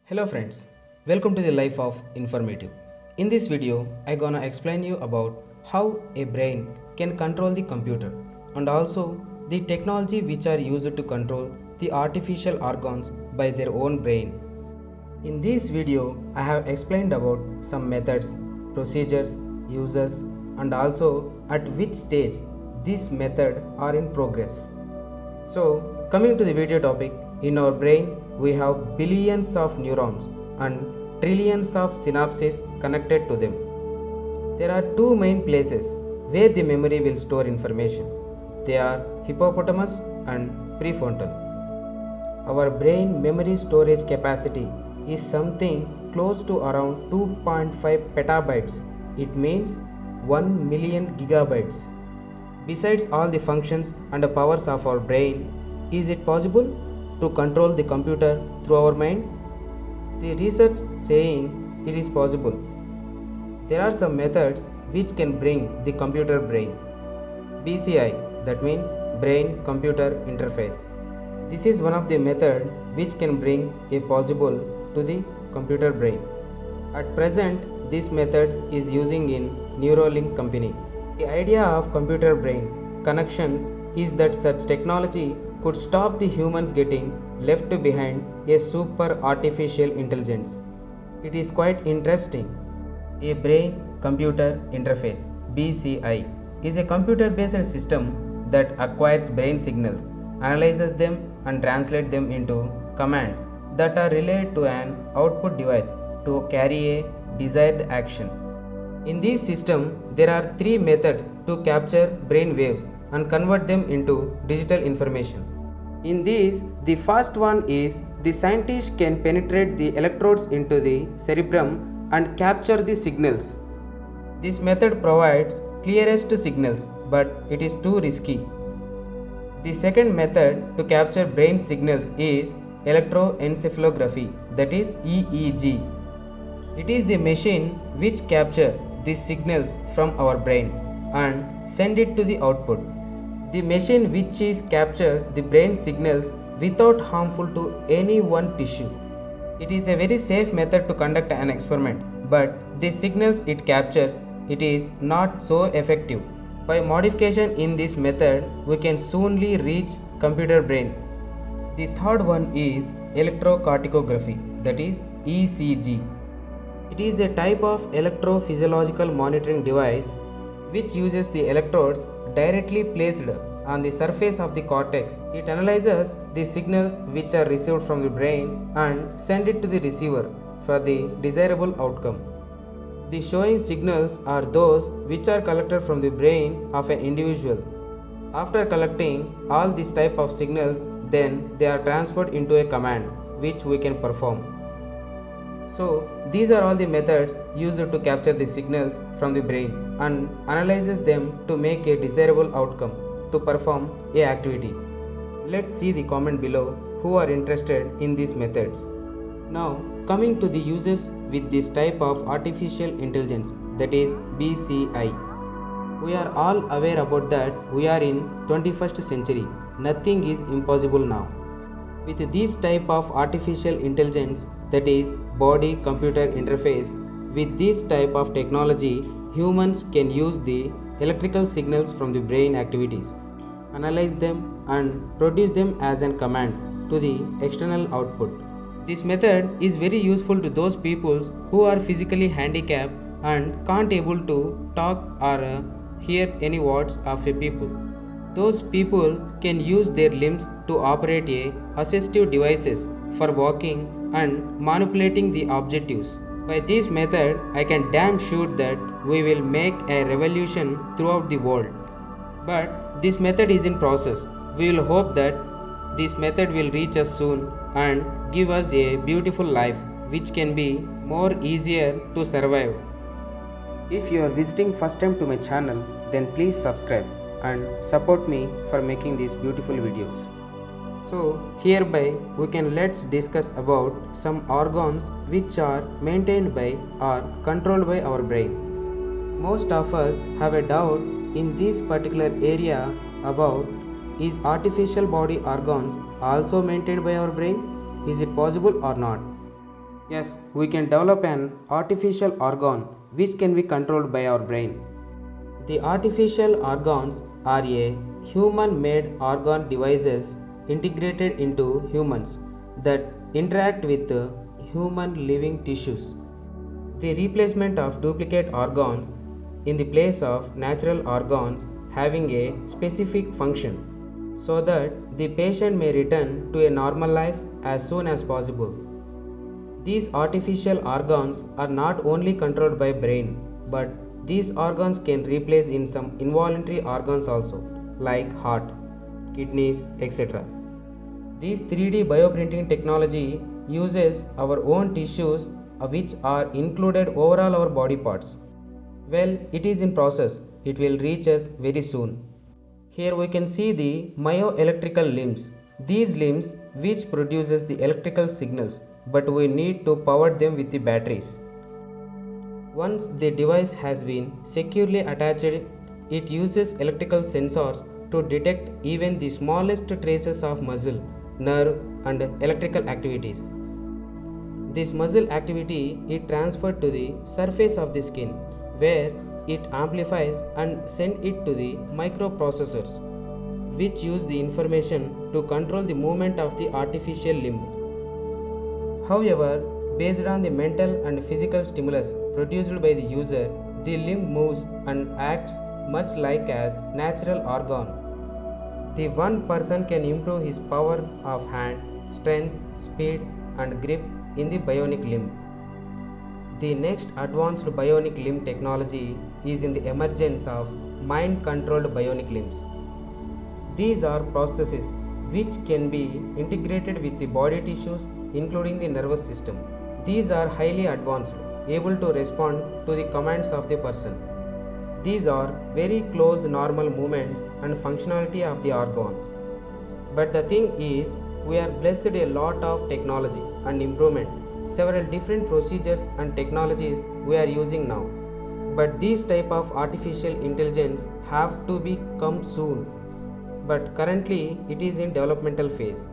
Hello friends, welcome to the Life of Informative. In this video, I gonna explain you about how a brain can control the computer and also the technology which are used to control the artificial organs by their own brain. In this video, I have explained about some methods, procedures, uses and also at which stage this method are in progress. So, coming to the video topic, in our brain we have billions of neurons and trillions of synapses connected to them. There are two main places where the memory will store information. They are hippopotamus and prefrontal. Our brain memory storage capacity is something close to around 2.5 petabytes. It means 1 million gigabytes. Besides all the functions and the powers of our brain, is it possible to control the computer through our mind? The research saying it is possible. There are some methods which can bring the computer brain. BCI, that means brain computer interface. This is one of the method which can bring a possible to the computer brain. At present, this method is using in Neuralink company. The idea of computer brain connections is that such technology could stop the humans getting left behind a super artificial intelligence. It is quite interesting. A brain computer interface BCI is a computer based system that acquires brain signals, analyzes them and translates them into commands that are relayed to an output device to carry a desired action. In this system, there are three methods to capture brain waves and convert them into digital information. In this, the first one is the scientist can penetrate the electrodes into the cerebrum and capture the signals. This method provides clearest signals, but it is too risky. The second method to capture brain signals is electroencephalography, that is EEG. It is the machine which captures these signals from our brain and send it to the output. The machine which is capture the brain signals without harmful to any one tissue. It is a very safe method to conduct an experiment, but the signals it captures, it is not so effective. By modification in this method, we can soonly reach computer brain. The third one is electrocardiography, that is ECG. It is a type of electrophysiological monitoring device which uses the electrodes directly placed on the surface of the cortex. It analyzes the signals which are received from the brain and send it to the receiver for the desirable outcome. The showing signals are those which are collected from the brain of an individual. After collecting all these type of signals, then they are transferred into a command which we can perform. So these are all the methods used to capture the signals from the brain and analyzes them to make a desirable outcome to perform a activity. Let's see the comment below who are interested in these methods. Now coming to the uses with this type of artificial intelligence, that is BCI. We are all aware about that we are in 21st century. Nothing is impossible now. With this type of artificial intelligence, that is body computer interface, with this type of technology, humans can use the electrical signals from the brain activities, analyze them and produce them as a command to the external output. This method is very useful to those people who are physically handicapped and can't able to talk or hear any words of a people. Those people can use their limbs to operate a assistive devices for walking and manipulating the objectives. By this method, I can damn sure that we will make a revolution throughout the world. But this method is in process. We will hope that this method will reach us soon and give us a beautiful life which can be more easier to survive. If you are visiting first time to my channel, then please subscribe and support me for making these beautiful videos. So hereby we can let's discuss about some organs which are maintained by or controlled by our brain. Most of us have a doubt in this particular area about is artificial body organs also maintained by our brain? Is it possible or not? Yes, we can develop an artificial organ which can be controlled by our brain. The artificial organs are a human-made organ devices integrated into humans that interact with human living tissues. The replacement of duplicate organs in the place of natural organs having a specific function so that the patient may return to a normal life as soon as possible. These artificial organs are not only controlled by brain, but these organs can replace in some involuntary organs also, like heart, kidneys, etc. This 3D bioprinting technology uses our own tissues which are included overall our body parts. Well, it is in process. It will reach us very soon. Here we can see the myoelectrical limbs. These limbs which produces the electrical signals, but we need to power them with the batteries. Once the device has been securely attached, it uses electrical sensors to detect even the smallest traces of muscle, nerve and electrical activities. This muscle activity is transferred to the surface of the skin where it amplifies and sends it to the microprocessors which use the information to control the movement of the artificial limb. However, based on the mental and physical stimulus produced by the user, the limb moves and acts much like as natural organ. The one person can improve his power of hand, strength, speed and grip in the bionic limb. The next advanced bionic limb technology is in the emergence of mind-controlled bionic limbs. These are prostheses which can be integrated with the body tissues including the nervous system. These are highly advanced, able to respond to the commands of the person. These are very close normal movements and functionality of the organ. But the thing is, we are blessed a lot of technology and improvement. Several different procedures and technologies we are using now. But these type of artificial intelligence have to be come soon. But currently it is in developmental phase.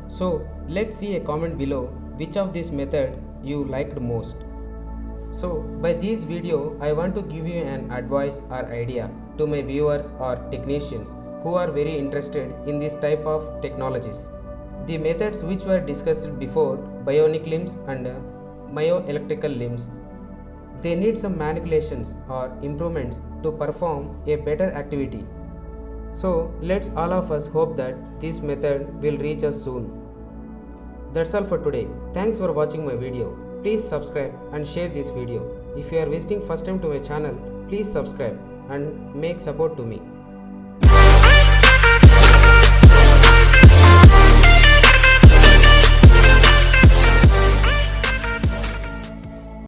So let's see a comment below which of these methods you liked most. So by this video I want to give you an advice or idea to my viewers or technicians who are very interested in this type of technologies. The methods which were discussed before, bionic limbs and myoelectrical limbs, they need some manipulations or improvements to perform a better activity. So let's all of us hope that this method will reach us soon. That's all for today. Thanks for watching my video. Please subscribe and share this video. If you are visiting first time to my channel, please subscribe and make support to me.